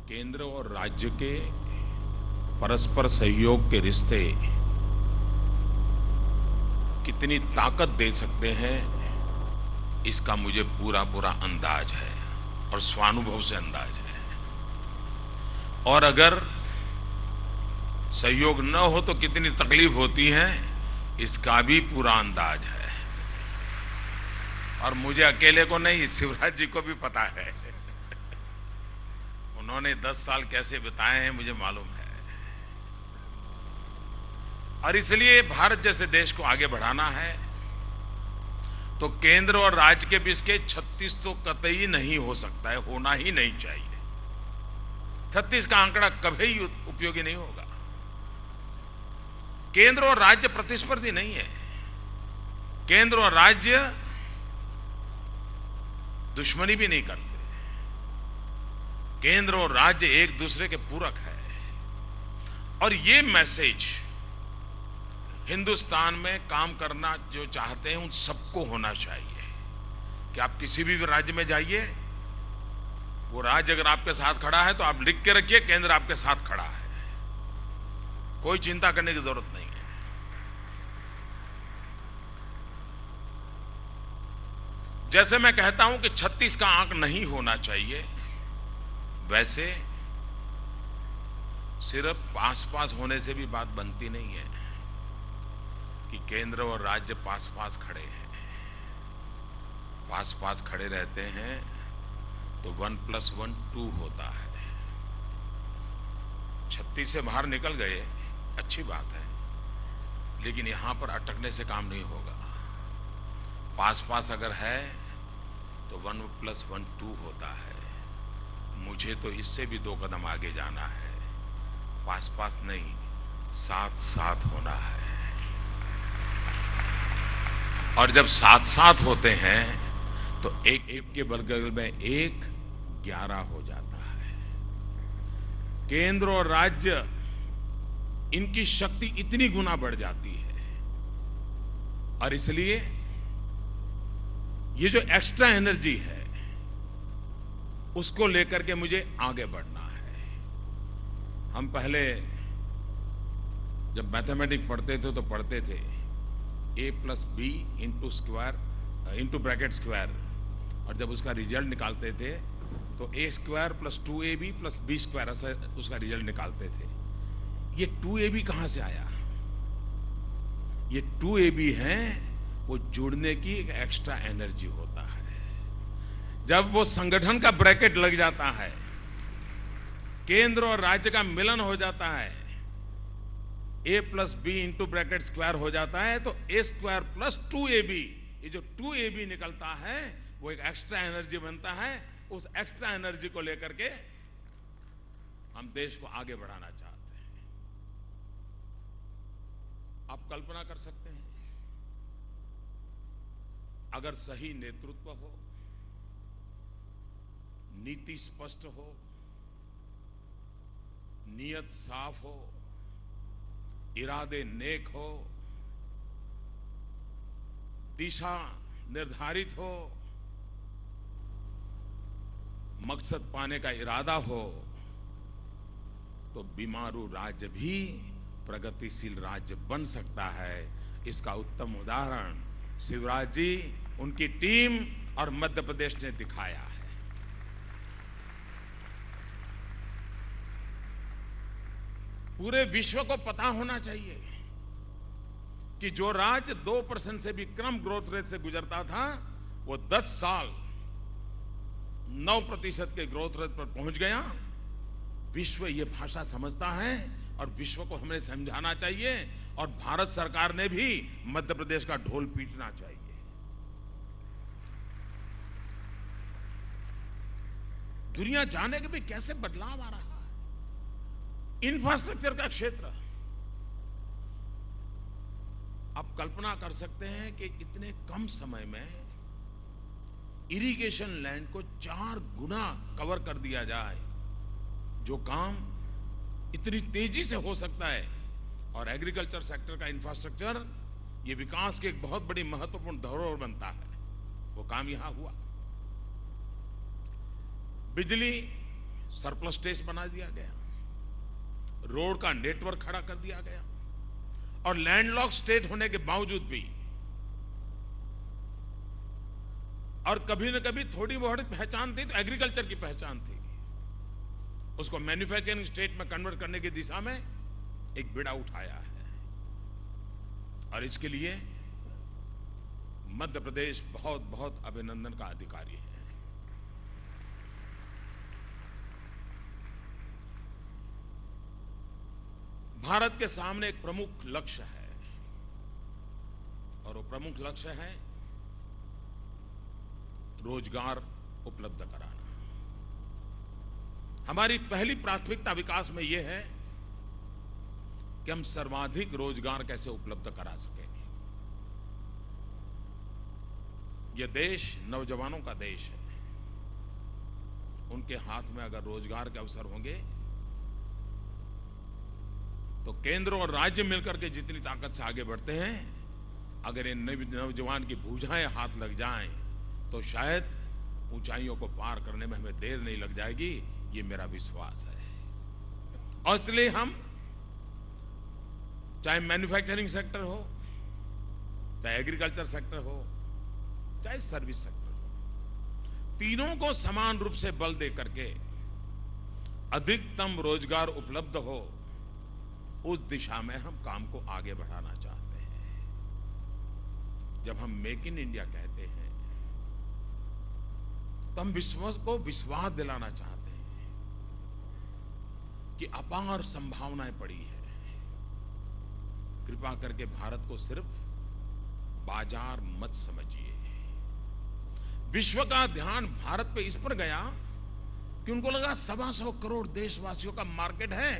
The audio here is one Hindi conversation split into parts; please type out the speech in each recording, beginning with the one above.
केंद्र और राज्य के परस्पर सहयोग के रिश्ते कितनी ताकत दे सकते हैं, इसका मुझे पूरा पूरा अंदाज है और स्वानुभव से अंदाज है। और अगर सहयोग न हो तो कितनी तकलीफ होती है, इसका भी पूरा अंदाज है। और मुझे अकेले को नहीं, शिवराज जी को भी पता है। उन्होंने 10 साल कैसे बिताए हैं मुझे मालूम है। और इसलिए भारत जैसे देश को आगे बढ़ाना है तो केंद्र और राज्य के बीच के 36 तो कतई नहीं हो सकता है, होना ही नहीं चाहिए। 36 का आंकड़ा कभी उपयोगी नहीं होगा। केंद्र और राज्य प्रतिस्पर्धी नहीं है। केंद्र और राज्य दुश्मनी भी नहीं करते। केंद्र और राज्य एक दूसरे के पूरक है। और ये मैसेज हिंदुस्तान में काम करना जो चाहते हैं उन सबको होना चाहिए कि आप किसी भी राज्य में जाइए, वो राज्य अगर आपके साथ खड़ा है तो आप लिख के रखिए केंद्र आपके साथ खड़ा है। कोई चिंता करने की जरूरत नहीं है। जैसे मैं कहता हूं कि 36 का आंक नहीं होना चाहिए, वैसे सिर्फ पास पास होने से भी बात बनती नहीं है कि केंद्र और राज्य पास पास खड़े हैं। पास पास खड़े रहते हैं तो 1+1 2 होता है। 36 से बाहर निकल गए, अच्छी बात है, लेकिन यहां पर अटकने से काम नहीं होगा। पास पास अगर है तो 1+1 2 होता है। मुझे तो इससे भी 2 कदम आगे जाना है। पास पास नहीं, साथ साथ होना है। और जब साथ साथ होते हैं तो एक एक के बगल में 1 11 हो जाता है। केंद्र और राज्य इनकी शक्ति इतनी गुना बढ़ जाती है। और इसलिए ये जो एक्स्ट्रा एनर्जी है उसको लेकर के मुझे आगे बढ़ना है। हम पहले जब मैथमेटिक्स पढ़ते थे तो पढ़ते थे a+b इंटू ब्रैकेट स्क्वायर, और जब उसका रिजल्ट निकालते थे तो a² + 2ab + b² ऐसा उसका रिजल्ट निकालते थे। ये 2ab कहां से आया? ये 2ab है, वो जुड़ने की एक एक्स्ट्रा एनर्जी होता है। जब वो संगठन का ब्रैकेट लग जाता है, केंद्र और राज्य का मिलन हो जाता है, a+b इंटू ब्रैकेट स्क्वायर हो जाता है, तो a² + 2ab, ये जो 2ab निकलता है वो एक एक्स्ट्रा एनर्जी बनता है। उस एक्स्ट्रा एनर्जी को लेकर के हम देश को आगे बढ़ाना चाहते हैं। आप कल्पना कर सकते हैं, अगर सही नेतृत्व हो, नीति स्पष्ट हो, नियत साफ हो, इरादे नेक हो, दिशा निर्धारित हो, मकसद पाने का इरादा हो, तो बीमारू राज्य भी प्रगतिशील राज्य बन सकता है। इसका उत्तम उदाहरण शिवराज जी, उनकी टीम और मध्य प्रदेश ने दिखाया है। पूरे विश्व को पता होना चाहिए कि जो राज्य 2% से भी कम ग्रोथ रेट से गुजरता था, वो 10 साल 9% के ग्रोथ रेट पर पहुंच गया। विश्व ये भाषा समझता है और विश्व को हमें समझाना चाहिए, और भारत सरकार ने भी मध्य प्रदेश का ढोल पीटना चाहिए। दुनिया जाने के भी कैसे बदलाव आ रहा है। इंफ्रास्ट्रक्चर का क्षेत्र, आप कल्पना कर सकते हैं कि इतने कम समय में इरिगेशन लैंड को 4 गुना कवर कर दिया जाए, जो काम इतनी तेजी से हो सकता है। और एग्रीकल्चर सेक्टर का इंफ्रास्ट्रक्चर ये विकास की एक बहुत बड़ी महत्वपूर्ण धरोहर बनता है। वो काम यहां हुआ। बिजली सरप्लस स्टेट बना दिया गया, रोड का नेटवर्क खड़ा कर दिया गया, और लैंडलॉक स्टेट होने के बावजूद भी, और कभी न कभी थोड़ी बहुत पहचान थी तो एग्रीकल्चर की पहचान थी, उसको मैन्युफैक्चरिंग स्टेट में कन्वर्ट करने की दिशा में एक बीड़ा उठाया है। और इसके लिए मध्य प्रदेश बहुत बहुत अभिनंदन का अधिकारी है। भारत के सामने एक प्रमुख लक्ष्य है, और वो प्रमुख लक्ष्य है रोजगार उपलब्ध कराना। हमारी पहली प्राथमिकता विकास में यह है कि हम सर्वाधिक रोजगार कैसे उपलब्ध करा सकें। यह देश नौजवानों का देश है, उनके हाथ में अगर रोजगार के अवसर होंगे तो केंद्र और राज्य मिलकर के जितनी ताकत से आगे बढ़ते हैं, अगर इन नौजवान की भुजाएं हाथ लग जाएं तो शायद ऊंचाइयों को पार करने में हमें देर नहीं लग जाएगी, ये मेरा विश्वास है। और इसलिए हम चाहे मैन्युफैक्चरिंग सेक्टर हो, चाहे एग्रीकल्चर सेक्टर हो, चाहे सर्विस सेक्टर हो, तीनों को समान रूप से बल दे करके अधिकतम रोजगार उपलब्ध हो, उस दिशा में हम काम को आगे बढ़ाना चाहते हैं। जब हम मेक इन इंडिया कहते हैं तो हम विश्व को विश्वास दिलाना चाहते हैं कि अपार संभावनाएं पड़ी है। कृपा करके भारत को सिर्फ बाजार मत समझिए। विश्व का ध्यान भारत पे इस पर गया कि उनको लगा 125 करोड़ देशवासियों का मार्केट है,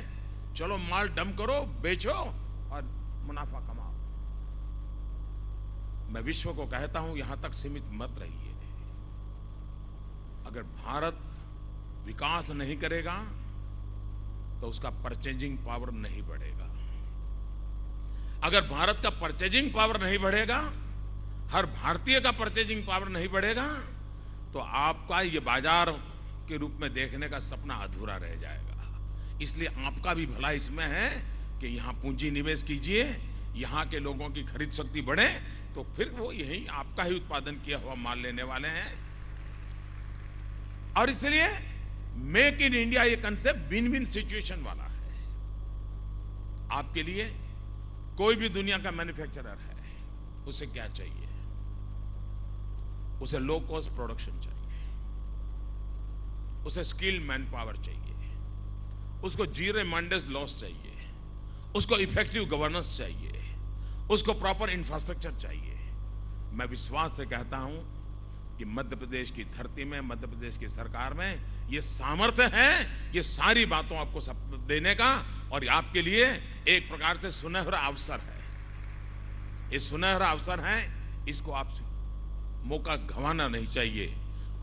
चलो माल डंप करो, बेचो और मुनाफा कमाओ। मैं विश्व को कहता हूं यहां तक सीमित मत रहिए। अगर भारत विकास नहीं करेगा तो उसका परचेजिंग पावर नहीं बढ़ेगा। अगर भारत का परचेजिंग पावर नहीं बढ़ेगा, हर भारतीय का परचेजिंग पावर नहीं बढ़ेगा, तो आपका ये बाजार के रूप में देखने का सपना अधूरा रह जाएगा। इसलिए आपका भी भला इसमें है कि यहां पूंजी निवेश कीजिए, यहां के लोगों की खरीद शक्ति बढ़े, तो फिर वो यही आपका ही उत्पादन किया हुआ माल लेने वाले हैं। और इसलिए मेक इन इंडिया ये कंसेप्ट विन विन सिचुएशन वाला है। आपके लिए कोई भी दुनिया का मैन्युफैक्चरर है, उसे क्या चाहिए? उसे लो कॉस्ट प्रोडक्शन चाहिए, उसे स्किल्ड मैन पावर चाहिए, उसको जीरो मेंटेनेंस लॉस चाहिए, उसको इफेक्टिव गवर्नेंस चाहिए, उसको प्रॉपर इंफ्रास्ट्रक्चर चाहिए। मैं विश्वास से कहता हूं कि मध्य प्रदेश की धरती में, मध्य प्रदेश की सरकार में ये सामर्थ्य है ये सारी बातों आपको सब देने का, और ये आपके लिए एक प्रकार से सुनहरा अवसर है। ये सुनहरा अवसर है, इसको आप मौका गंवाना नहीं चाहिए।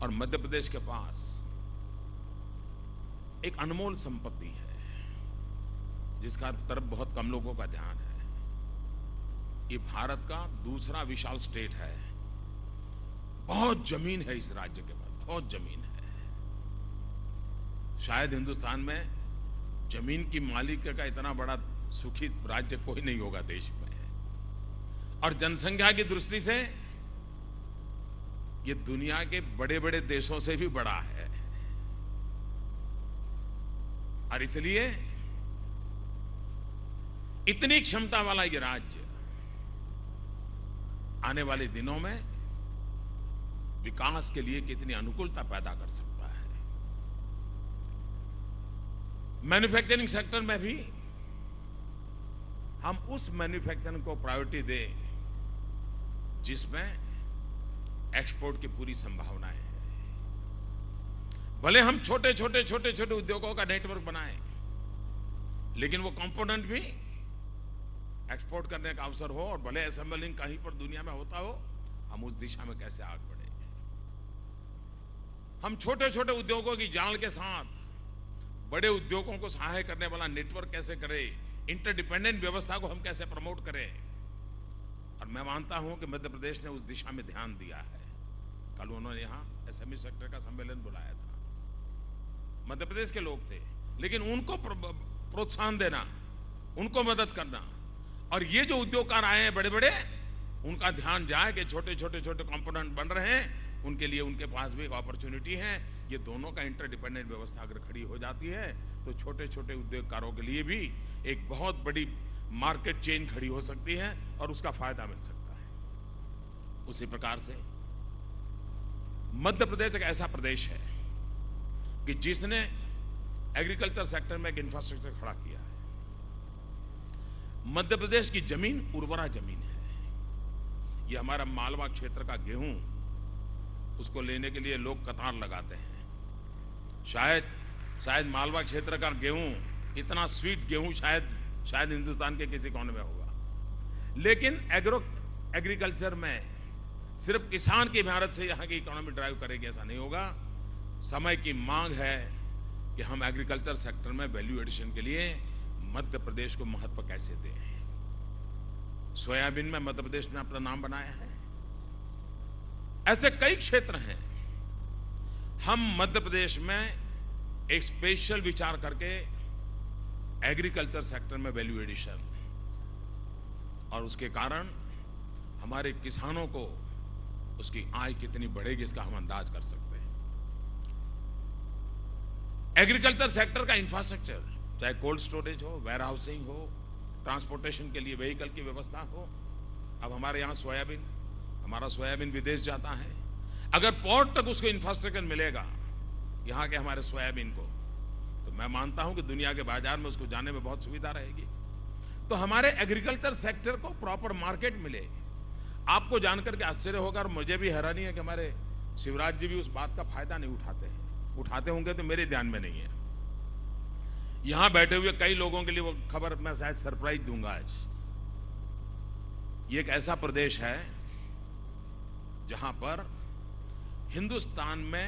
और मध्य प्रदेश के पास एक अनमोल संपत्ति है जिसका तरफ बहुत कम लोगों का ध्यान है। ये भारत का दूसरा विशाल स्टेट है। बहुत जमीन है इस राज्य के पास, बहुत जमीन है। शायद हिंदुस्तान में जमीन की मालिक का इतना बड़ा सुखी राज्य कोई नहीं होगा देश में। और जनसंख्या की दृष्टि से ये दुनिया के बड़े बड़े देशों से भी बड़ा है। और इसलिए इतनी क्षमता वाला ये राज्य आने वाले दिनों में विकास के लिए कितनी अनुकूलता पैदा कर सकता है। मैन्युफैक्चरिंग सेक्टर में भी हम उस मैन्युफैक्चरिंग को प्रायोरिटी दें जिसमें एक्सपोर्ट की पूरी संभावनाएं हैं। भले हम छोटे छोटे उद्योगों का नेटवर्क बनाएं, लेकिन वो कंपोनेंट भी एक्सपोर्ट करने का अवसर हो, और भले असेंबलिंग कहीं पर दुनिया में होता हो, हम उस दिशा में कैसे आगे बढ़ेंगे। हम छोटे छोटे उद्योगों की जाल के साथ बड़े उद्योगों को सहाय करने वाला नेटवर्क कैसे करें, इंटरडिपेंडेंट व्यवस्था को हम कैसे प्रमोट करें। और मैं मानता हूं कि मध्य प्रदेश ने उस दिशा में ध्यान दिया है। कल उन्होंने यहां एसएमई सेक्टर का सम्मेलन बुलाया था। मध्य प्रदेश के लोग थे, लेकिन उनको प्रोत्साहन देना, उनको मदद करना, और ये जो उद्योगकार आए हैं बड़े बड़े, उनका ध्यान जाए कि छोटे छोटे छोटे कंपोनेंट बन रहे हैं, उनके लिए उनके पास भी एक अपॉर्चुनिटी है। ये दोनों का इंटरडिपेंडेंट व्यवस्था अगर खड़ी हो जाती है तो छोटे छोटे उद्योगकारों के लिए भी एक बहुत बड़ी मार्केट चेन खड़ी हो सकती है और उसका फायदा मिल सकता है। उसी प्रकार से मध्य प्रदेश एक ऐसा प्रदेश है कि जिसने एग्रीकल्चर सेक्टर में एक इंफ्रास्ट्रक्चर खड़ा किया है। मध्य प्रदेश की जमीन उर्वरा जमीन है। ये हमारा मालवा क्षेत्र का गेहूं, उसको लेने के लिए लोग कतार लगाते हैं। शायद मालवा क्षेत्र का गेहूं, इतना स्वीट गेहूं शायद हिंदुस्तान के किसी कोने में होगा। लेकिन एग्रीकल्चर में सिर्फ किसान की मेहनत से यहां की इकोनॉमी ड्राइव करेगी ऐसा नहीं होगा। समय की मांग है कि हम एग्रीकल्चर सेक्टर में वैल्यू एडिशन के लिए मध्य प्रदेश को महत्व कैसे दें। सोयाबीन में मध्य प्रदेश ने अपना नाम बनाया है। ऐसे कई क्षेत्र हैं। हम मध्य प्रदेश में एक स्पेशल विचार करके एग्रीकल्चर सेक्टर में वैल्यू एडिशन, और उसके कारण हमारे किसानों को उसकी आय कितनी बढ़ेगी इसका हम अंदाज कर सकते हैं। एग्रीकल्चर सेक्टर का इंफ्रास्ट्रक्चर, चाहे कोल्ड स्टोरेज हो, वेयर हाउसिंग हो, ट्रांसपोर्टेशन के लिए व्हीकल की व्यवस्था हो। अब हमारे यहां हमारा सोयाबीन विदेश जाता है। अगर पोर्ट तक उसको इंफ्रास्ट्रक्चर मिलेगा यहां के हमारे सोयाबीन को, तो मैं मानता हूं कि दुनिया के बाजार में उसको जाने में बहुत सुविधा रहेगी। तो हमारे एग्रीकल्चर सेक्टर को प्रॉपर मार्केट मिले। आपको जानकर के आश्चर्य होगा और मुझे भी हैरानी है कि हमारे शिवराज जी भी उस बात का फायदा नहीं उठाते हैं। उठाते होंगे तो मेरे ध्यान में नहीं है। यहां बैठे हुए कई लोगों के लिए वो खबर मैं शायद सरप्राइज दूंगा आज। ये एक ऐसा प्रदेश है जहां पर हिंदुस्तान में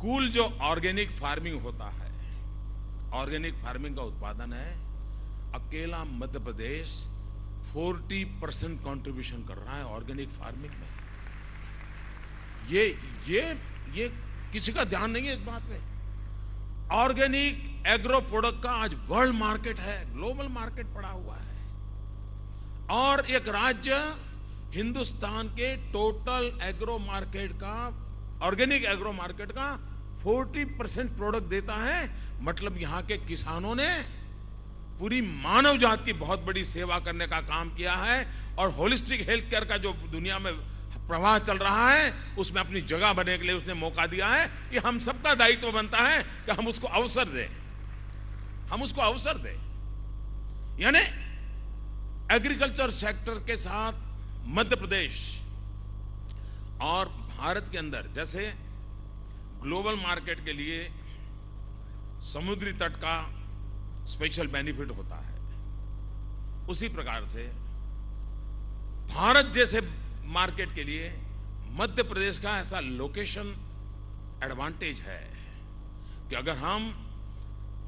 कुल जो ऑर्गेनिक फार्मिंग होता है, ऑर्गेनिक फार्मिंग का उत्पादन है, अकेला मध्य प्रदेश 40% कंट्रीब्यूशन कर रहा है ऑर्गेनिक फार्मिंग में। ये किसी का ध्यान नहीं है इस बात पे। ऑर्गेनिक एग्रो प्रोडक्ट का आज वर्ल्ड मार्केट है, ग्लोबल मार्केट पड़ा हुआ है। और एक राज्य हिंदुस्तान के टोटल एग्रो मार्केट का, ऑर्गेनिक एग्रो मार्केट का 40% प्रोडक्ट देता है। मतलब यहां के किसानों ने पूरी मानव जात की बहुत बड़ी सेवा करने का काम किया है, और होलिस्टिक हेल्थ केयर का जो दुनिया में प्रवाह चल रहा है उसमें अपनी जगह बनने के लिए उसने मौका दिया है। कि हम सबका दायित्व बनता है कि हम उसको अवसर दें, हम उसको अवसर दें। यानी एग्रीकल्चर सेक्टर के साथ मध्य प्रदेश और भारत के अंदर जैसे ग्लोबल मार्केट के लिए समुद्री तट का स्पेशल बेनिफिट होता है, उसी प्रकार से भारत जैसे मार्केट के लिए मध्य प्रदेश का ऐसा लोकेशन एडवांटेज है कि अगर हम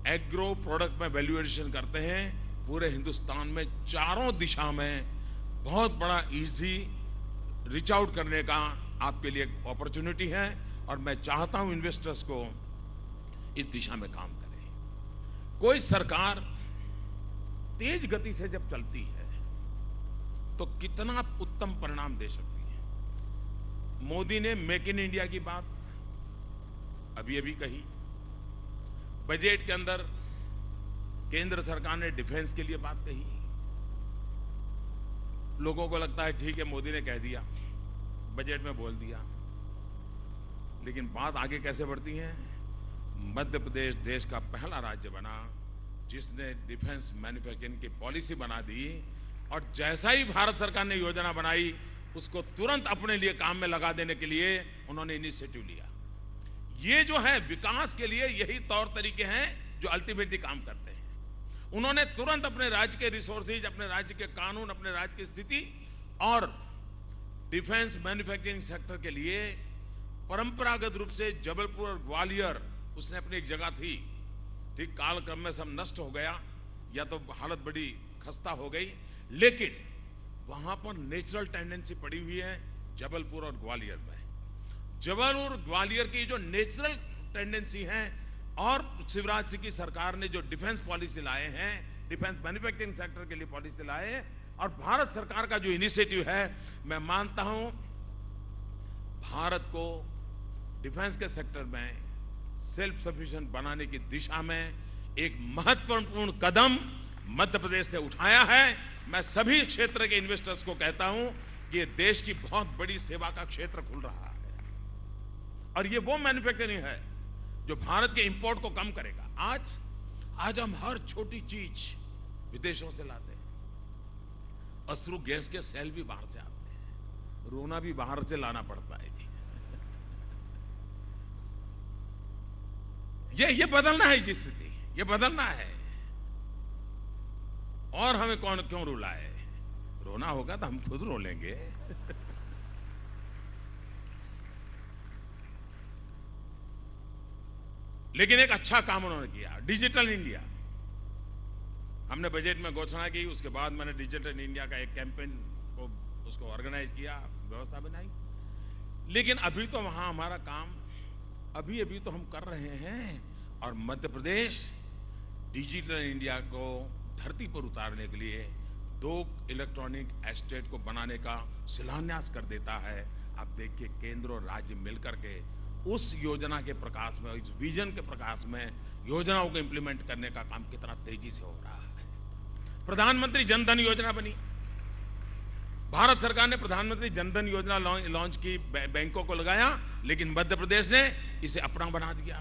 एग्रो प्रोडक्ट में वैल्यू एडिशन करते हैं, पूरे हिंदुस्तान में चारों दिशा में बहुत बड़ा इजी रीच आउट करने का आपके लिए अपॉर्चुनिटी है। और मैं चाहता हूं इन्वेस्टर्स को इस दिशा में काम करें। कोई सरकार तेज गति से जब चलती है तो कितना उत्तम परिणाम दे सकती है। मोदी ने मेक इन इंडिया की बात अभी अभी कही। बजट के अंदर केंद्र सरकार ने डिफेंस के लिए बात कही। लोगों को लगता है ठीक है मोदी ने कह दिया, बजट में बोल दिया, लेकिन बात आगे कैसे बढ़ती है। मध्य प्रदेश देश का पहला राज्य बना जिसने डिफेंस मैन्युफैक्चरिंग की पॉलिसी बना दी, और जैसा ही भारत सरकार ने योजना बनाई उसको तुरंत अपने लिए काम में लगा देने के लिए उन्होंने इनिशिएटिव लिया। ये जो है विकास के लिए यही तौर तरीके हैं जो अल्टीमेटली काम करते हैं। उन्होंने तुरंत अपने राज्य के रिसोर्सेज, अपने राज्य के कानून, अपने राज्य की स्थिति और डिफेंस मैन्युफैक्चरिंग सेक्टर के लिए परंपरागत रूप से जबलपुर और ग्वालियर उसने अपनी एक जगह थी, ठीक कालक्रम में सब नष्ट हो गया या तो हालत बड़ी खस्ता हो गई, लेकिन वहां पर नेचुरल टेंडेंसी पड़ी हुई है जबलपुर और ग्वालियर में। जबलपुर ग्वालियर की जो नेचुरल टेंडेंसी है और शिवराज सिंह की सरकार ने जो डिफेंस पॉलिसी लाए हैं, डिफेंस मैन्युफैक्चरिंग सेक्टर के लिए पॉलिसी लाए हैं, और भारत सरकार का जो इनिशिएटिव है, मैं मानता हूं भारत को डिफेंस के सेक्टर में सेल्फ सफिशिएंट बनाने की दिशा में एक महत्वपूर्ण कदम मध्य प्रदेश ने उठाया है। मैं सभी क्षेत्र के इन्वेस्टर्स को कहता हूं कि ये देश की बहुत बड़ी सेवा का क्षेत्र खुल रहा है, और ये वो मैन्युफैक्चरिंग है जो भारत के इंपोर्ट को कम करेगा। आज हम हर छोटी चीज विदेशों से लाते हैं। अश्रु गैस के सेल भी बाहर से आते हैं, रोना भी बाहर से लाना पड़ता है जी। ये बदलना है जी स्थिति, ये बदलना है। और हमें कौन क्यों रुलाए? रोना होगा तो हम खुद रो लेंगे। लेकिन एक अच्छा काम उन्होंने किया, डिजिटल इंडिया। हमने बजट में घोषणा की, उसके बाद मैंने डिजिटल इंडिया का एक कैंपेन को उसको ऑर्गेनाइज किया, व्यवस्था बनाई। लेकिन अभी तो वहां हमारा काम अभी तो हम कर रहे हैं, और मध्य प्रदेश डिजिटल इंडिया को धरती पर उतारने के लिए 2 इलेक्ट्रॉनिक एस्टेट को बनाने का शिलान्यास कर देता है। आप देखिए, केंद्र और राज्य मिलकर के उस योजना के प्रकाश में, इस विजन के प्रकाश में योजनाओं को इंप्लीमेंट करने का काम कितना तेजी से हो रहा है। प्रधानमंत्री जनधन योजना बनी, भारत सरकार ने प्रधानमंत्री जनधन योजना लॉन्च की, बैंकों को लगाया, लेकिन मध्य प्रदेश ने इसे अपना बना दिया।